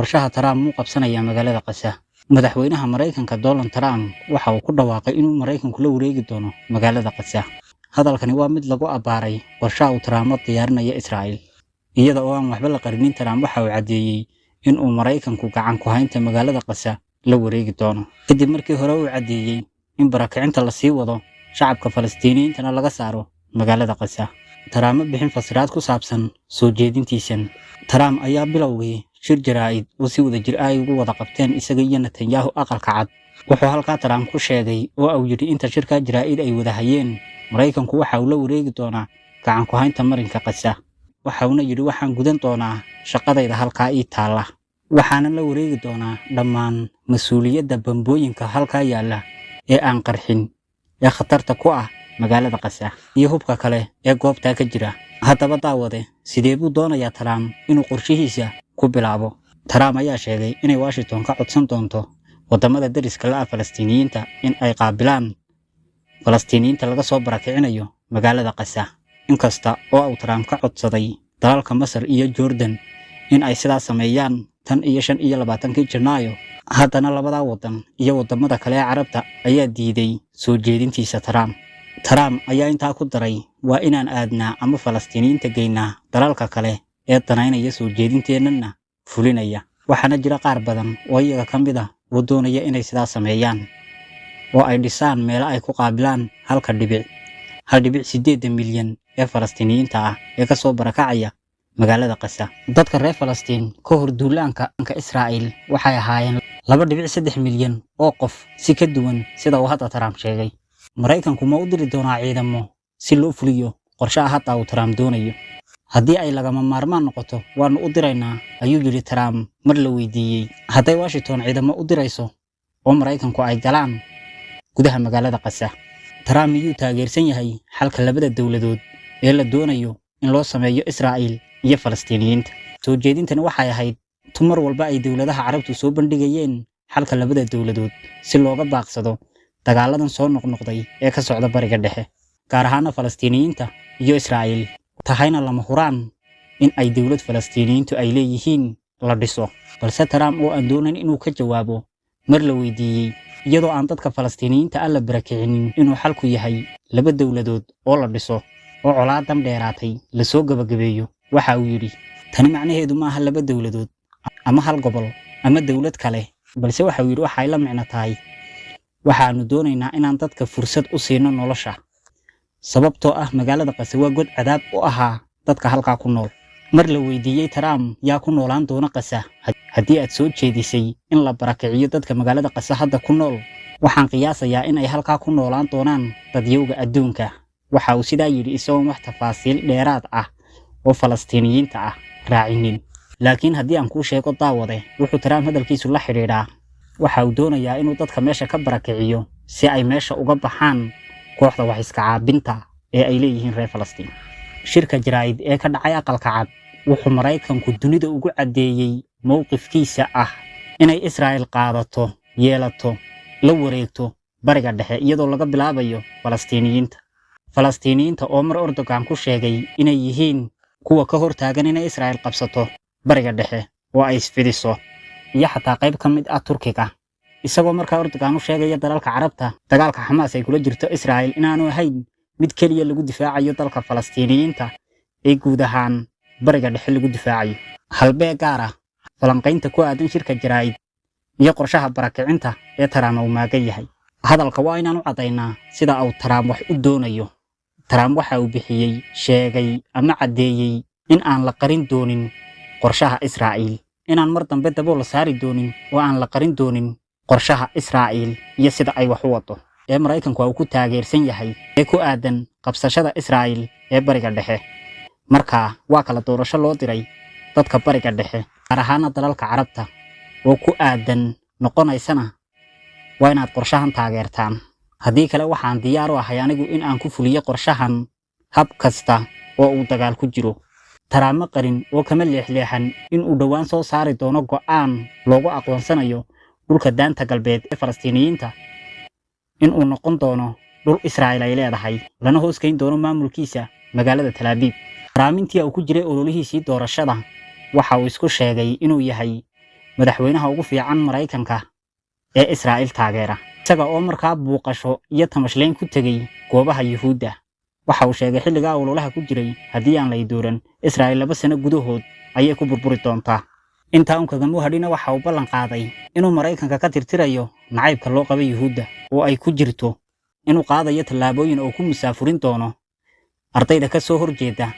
qorshaha Trump uu qabsanaya magaalada Qasa. Madaxweynaha Mareykanka Donald Trump waxa uu ku dhawaaqay inuu Mareykanku la wareegi doono magaalada Qasa. Hadalkani waa mid lagu abaaray qorshaha uu Trump diyaarinaya Israa'iil. Iyada oo aan waxba la qarinin, Trump waxa uu cadeeyay in uu Mareykanku gacan ku haynta magaalada Qasa la wareegi doono. Kadib markii hore uu cadeeyay in barakicinta la sii wado shacabka Falastiiniyiintana laga saaro magaalada Qasa. Trump bixin fasiraad ku saabsan soo jeedintiisan. Trump ayaa bilowgay shir jaraa'id oo si wadajir ah ugu wada qabteen isaga iyo Netanyahu aqalka cad. Wuxuu halkaa Trump ku sheegay oo uu yiri inta shirka jaraa'id ay wada hayeen, Mareykanku waxa uu la wareegi doonaa gacan ku haynta marinka Qasa. Waxa uu yiri waxaan gudan doonaa shaqadayda halkaa ii taala. Waxaan la wareegi doonaa dhammaan mas'uuliyadda bambooyinka halkaa yaala ee aan qarxin ee khatarta ku ah magaalada Qasa iyo hubka kale ee goobta ka jira. Haddaba daawade, sidee buu doonayaa Trump inuu qorshihiisa ku bilaabo? Trump ayaa sheegay inay Washington ka codsan doonto wadamada dariska la ah Falastiiniyiinta in ay qaabilaan Falastiiniyiinta laga soo barakicinayo magaalada Qasa. Inkasta oo uu Trump ka codsaday dalalka Masar iyo Jordan in ay sidaas sameeyaan tan iyo 25 Janaayo, haddana labada wadan iyo wadamada kale ee Carabta ayaa diiday soo jeedintiisa Trump. Trump ayaa intaa ku daray waa inaan aadnaa ama Falastiiniyiinta geynaa dalalka kale ee danaynaya soo jeedinteennana fulinaya. Waxaana jira qaar badan oo iyaga ka mid ah oo doonaya inay sidaas sameeyaan oo ay dhisaan meel ay ku qaabilaan 1.8 milyan ee Falastiiniyiinta ah ee ka soo barakacaya magaalada Qasa. Dadka reer Falastiin ka hor duulaanka Israa'iil waxay ahaayeen 2.3 milyan oo qof, si ka duwan sida uu hadda Trump sheegay. Mareykanku ma u diri doonaa ciidamo si loo fuliyo qorshaha hadda uu Trump doonayo? Haddii ay lagama maarmaan noqoto, waanu u diraynaa, ayuu yiri Trump mar la weydiiyey hadday Washington ciidamo u dirayso oo Mareykanku ay galaan gudaha magaalada Qasa. Trump miyuu taageersan yahay xalka labada dawladood ee la doonayo in loo sameeyo Israa'iil iyo Falastiiniyiinta? Soo jeedintani waxay ahayd tumar walba ay dawladaha Carabtu soo bandhigayeen xalka labada dawladood si looga baaqsado dagaaladan soo noqnoqday ee ka socda bariga dhexe, gaar ahaan Falastiiniyiinta iyo Israa'iil. Tahayna lama huraan in ay dawlad Falastiiniyiintu ay leeyihiin la dhiso. Balse Trump oo aan doonayn inuu ka jawaabo mar la weydiiyey iyadoo aan dadka Falastiiniyiinta la barakicinin inuu xalku yahay laba dawladood oo la dhiso oo colaadan dheeraatay la soo gabagabeeyo, waxa uu yiri tani macnaheedu ma aha laba dawladood ama hal gobol ama dawlad kale, balse waxa uu yiri waxay la micno tahay waxaanu doonaynaa inaan dadka fursad u siino nolosha, sababtoo ah magaalada Qasa waa god cadaab u ahaa dadka halkaa ku nool. Mar la weydiiyey Trump yaa ku noolaan doona Qasa haddii aad soo jeedisay in la barakiciyo dadka magaalada Qasa hadda ku nool, waxaan qiyaasayaa in ay halkaa ku noolaan doonaan dadyowga adduunka. Waxa uu sidaa yiri isagoo wax tafaasiil dheeraad ah oo Falastiiniyiinta ah raacinin. Laakiin haddii aan kuu sheego daawade, wuxuu Trump hadalkiisu la xiriiraa waxa uu doonayaa inuu dadka meesha ka barakiciyo si ay meesha uga baxaan kooxda wax iska caabinta ee ay leeyihiin reer Falastiin. Shirka jaraa'id ee ka dhacay aqalka cad wuxuu Mareykanku dunida ugu cadeeyay mowqifkiisa ah inay Israa'iil qaadato, yeelato, la wareegto bariga dhexe iyadoo laga bilaabayo Falastiiniyiinta oo mar Erdogan ku sheegay inay yihiin kuwa ka hortaagan inay Israa'iil qabsato bariga dhexe oo ay isfidiso, iyo xataa qayb ka mid ah Turkiga. Isagoo markaa Erdogan u sheegaya dalalka Carabta dagaalka Xamaas ay kula jirto Israa'iil inaanu ahayn mid kaliya lagu difaacayo dalka Falastiiniyiinta ee guud ahaan bariga dhexe lagu difaacayo. Halbee gaar ah falanqaynta ku aadan shirka jaraa'id iyo qorshaha barakicinta ee Trump uu maagan yahay. Hadalka waa inaan u cadaynaa sida uu Trump wax u doonayo. Trump waxa uu bixiyey, sheegay ama cadeeyay in aan la qarin doonin qorshaha Israa'iil, inaan mar dambe dabo la saari doonin oo aan la qarin doonin qorshaha Israa'iil iyo sida ay wax u wado ee Mareykanku uu ku taageersan yahay ee ku aadan qabsashada Israa'iil ee bariga dhexe. Marka waa kala doorasho loo diray dadka bariga dhexe, gaar ahaan dalalka Carabta oo ku aadan noqonaysana waa inaad qorshahan taageertaan. Haddii kale waxaan diyaar u ahay anigu in aan ku fuliyo qorshahan hab kasta oo uu dagaal ku jiro. Trump qarin oo kama leexleexan in uu dhawaan soo saari doono go'aan loogu aqoonsanayo dhulka daanta galbeed ee Falastiiniyiinta in uu noqon doono dhul Israa'iil ay leedahay, lana hoos geyn doono maamulkiisa magaalada Tel Aviv. Trump intii uu ku jiray ololihiisii doorashada waxa uu isku sheegay inuu yahay madaxweynaha ugu fiican Maraykanka ee Israa'iil taageera isaga oo markaa buuqasho iyo tamashlayn ku tegay goobaha Yuhuudda waxa uu sheegay xilliga ololaha ku jiray haddii aan la dooran Israa'iil 2 sano gudahood ayay ku burburi doontaa inta uu kaga muhadhina waxa uu ballan qaaday inuu Maraykanka ka tirtirayo nacaybka loo qabo Yuhuudda oo ay ku jirto inuu qaadayo tallaabooyin oo ku musaafurin doono ardayda ka soo horjeeda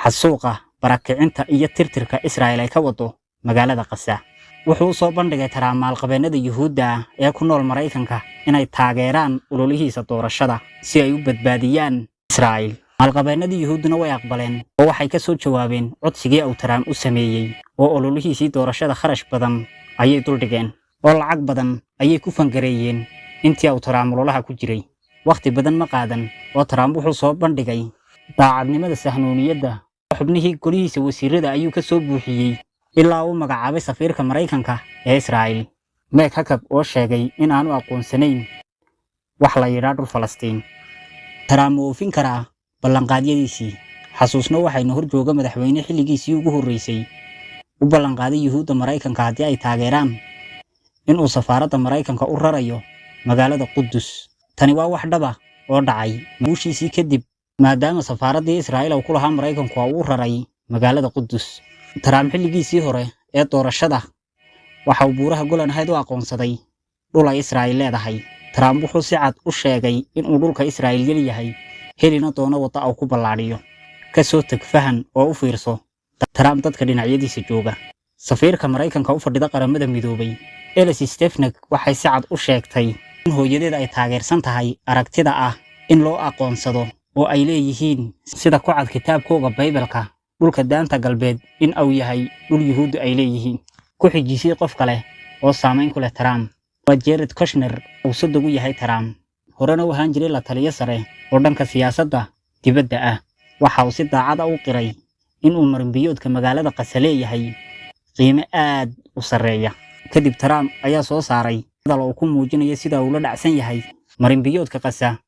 xasuuqa barakicinta iyo tirtirka Israa'iil ay ka wado magaalada Gaza wuxuu soo bandhigay maalqabeennada Yuhuudda ee ku nool Maraykanka inay taageeraan ololihiisa doorashada si ay u badbaadiyaan Israa'iil maalqabeennada Yuhuudduna way aqbaleen oo waxay ka soo jawaabeen codsigii uu Trump u sameeyay oo ololihiisii doorashada kharash badan ayay duldhigeen oo lacag badan ayay ku fangareeyeen intii uu Trump ololaha ku jiray waqti badan ma qaadan oo Trump wuxuu soo bandhigay daacadnimada sahnooniyadda xubnihii golihiisa wasiirada ayuu ka soo buuxiyay ilaa uu magacaabay safiirka Maraykanka ee Israa'iil Mike Huckabee oo sheegay in aanu aqoonsanayn wax la yiraahdo Falastiin Trump uu fin karaa ballanqaadyadiisii xasuusno waxayna hor jooga madaxweyne xilligiisii ugu horeysay u ballanqaaday Yuhuudda Maraykanka haddii ay taageeraan in uu safaaradda Maraykanka u rarayo magaalada Qudus tani waa wax dhaba oo dhacay muushiisii kadib maadaama safaaraddii Israa'iil uu ku lahaa Maraykanku uu raray magaalada Qudus Trump xilligiisii hore ee doorashada waxa uu buuraha Golan Heights u aqoonsaday dhul ay Israa'iil leedahay Trump wuxuu si cad u sheegay in uu dhulka Israa'iil leeyahay helina doono wada uu ku ballaariyo ka soo tag fahan oo u fiirso Trump dadka dhinacyadiisa jooga safiirka Maraykanka u fadhida qaramada midoobay Elsie Stefanik waxay si cad u sheegtay in hooyadeed ay taageersan tahay aragtida ah in loo aqoonsado oo ay leeyihiin sida ku cad kitaabkooda Bible-ka dhulka daanta galbeed in uu yahay dhul Yuhuud ay leeyihiin ku xijisay qof kale oo saameyn ku leh Trump waa Jared Kushner oo sodog u yahay Trump horena waxaan jiray la taliye sare oo dhanka siyaasadda dibadda ah waxa uu si daacad ah u qiray in uu marinbiyoodka magaalada Gaza leeyahay qiime aad u sareeya kadib Trump ayaa soo saaray hadal uu ku muujinayo sida uu la dhacsan yahay marinbiyoodka Gaza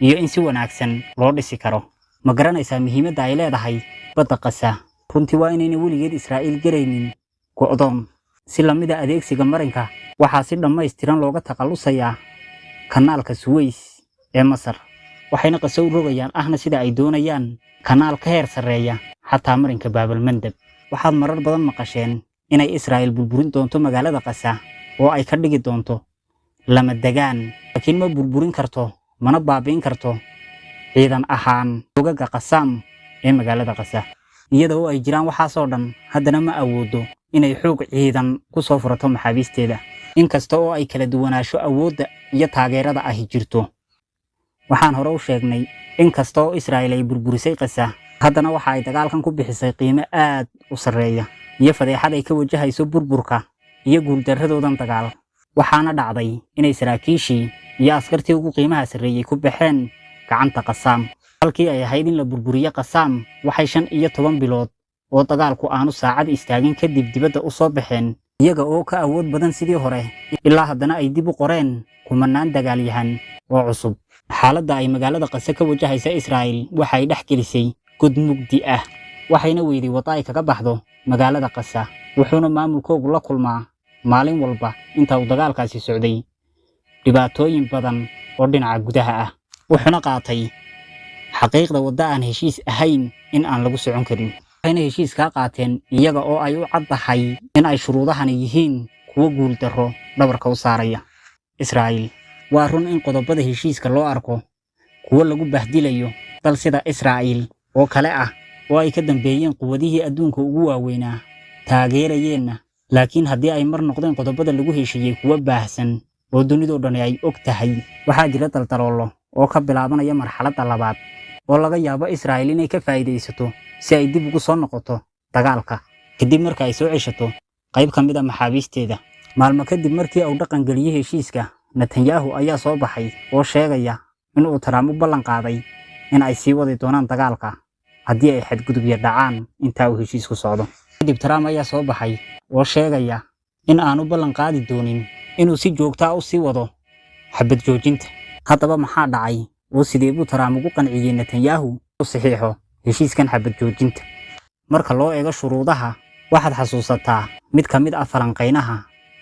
iyo in si wanaagsan loo dhisi karo ma garanaysaa muhiimadda ay leedahay badda Gaza runtii waa inayna weligeed Israa'iil garaynin go'doon si lamida adeegsiga marinka waxaa si dhammaystiran looga taqalusayaa kanaalka Suez ee Masar waxayna Gaza u rogayaan ahna sida ay doonayaan kanaal ka heer sareeya xataa marinka Baabul Mandab waxaad marar badan maqasheen inay Israa'iil burburin doonto magaalada Gaza oo ay ka dhigi doonto lama degaan laakiin ma burburin karto mana baabiin karto ciidan ahaan ogaga Qassam ee magaalada Gaza iyadoo ay jiraan waxaasoo dhan haddana ma awoodo inay xoog ciidan ku soo furato maxaabiisteeda inkasta oo ay kala duwanaansho awoodda iyo taageerada ahi jirto waxaan hore u sheegnay inkasta oo Israa'iil ay burburisay Gaza haddana waxa ay dagaalkan ku bixisay qiime aad u sareeya iyo fadeexad ay ka wajahayso burburka iyo guuldaradoodan dagaal waxaana dhacday inay saraakiishii iyo askartii ugu qiimaha sareeyay ku baxeen gacanta Qassam halkii ay ahayd in la burburiyo Qassam waxay 15 bilood oo dagaalku aanu saacad istaagin kadib dibadda u soo baxeen iyaga oo ka awood badan sidii hore ilaa haddana ay dib u qoreen kumanaan dagaalyahan oo cusub xaaladda ay magaalada Gaza ka wajahaysa Israa'iil waxay dhex gelisay god mugdi ah waxayna weyday wada ay kaga baxdo magaalada Gaza wuxuuna maamulkoodu la kulmaa maalin walba inta uu dagaalkaasi socday dhibaatooyin badan oo dhinaca gudaha ah wuxuuna qaatay xaqiiqda wada aan heshiis ahayn in aan lagu socon karin waxayna heshiis ka qaateen iyaga oo ay u caddahay in ay shuruudahan yihiin kuwa guul darro dhabarka u saaraya Israa'iil waa run in qodobada heshiiska loo arko kuwa lagu bahdilayo dal sida Israa'iil oo kale ah oo ay ka dambeeyeen quwadihii adduunka ugu waaweynaa taageerayeenna laakiin haddii ay mar noqdeen qodobada lagu heshiiyey kuwa baahsan oo dunidoo dhan ay og tahay waxaa jira daldaloolo oo ka bilaabanaya marxaladda labaad oo laga yaabo Israa'iil inay ka faa'iideysato si ay dib ugu soo noqoto dagaalka kadib marka ay soo ceshato qayb ka mid ah maxaabiisteeda maalmo kadib markii uu dhaqan galiyay heshiiska Netanyahu ayaa soo baxay oo sheegaya in uu Trump u ballan qaaday in ay sii wadi doonaan dagaalka haddii ay xadgudubyo dhacaan inta uu heshiisku socdo kadib Trump ayaa soo baxay oo sheegaya in aanu ballan qaadi doonin inuu si joogto ah u sii wado xabad joojinta haddaba maxaa dhacay oo sidee buu Trump ugu qanciyay Netanyahu oo saxiixo heshiiskan xabad joojinta marka loo eego shuruudaha waxaad xasuusataa mid ka mid ah falanqeynaha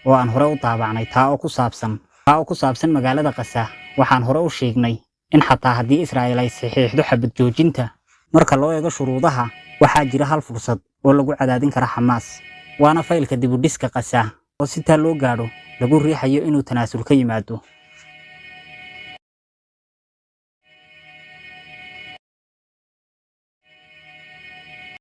oo aan hore u daabacnay taa oo ku saabsan magaalada Qasa. Waxaan hore u sheegnay in xataa haddii Israa'iil ay saxiixdo xabad joojinta, marka loo eego shuruudaha, waxaa jira hal fursad oo lagu cadaadin kara Xamaas, waana faylka dib u dhiska Qasa oo si taa loo gaadho lagu riixayo inuu tanaasul ka yimaado.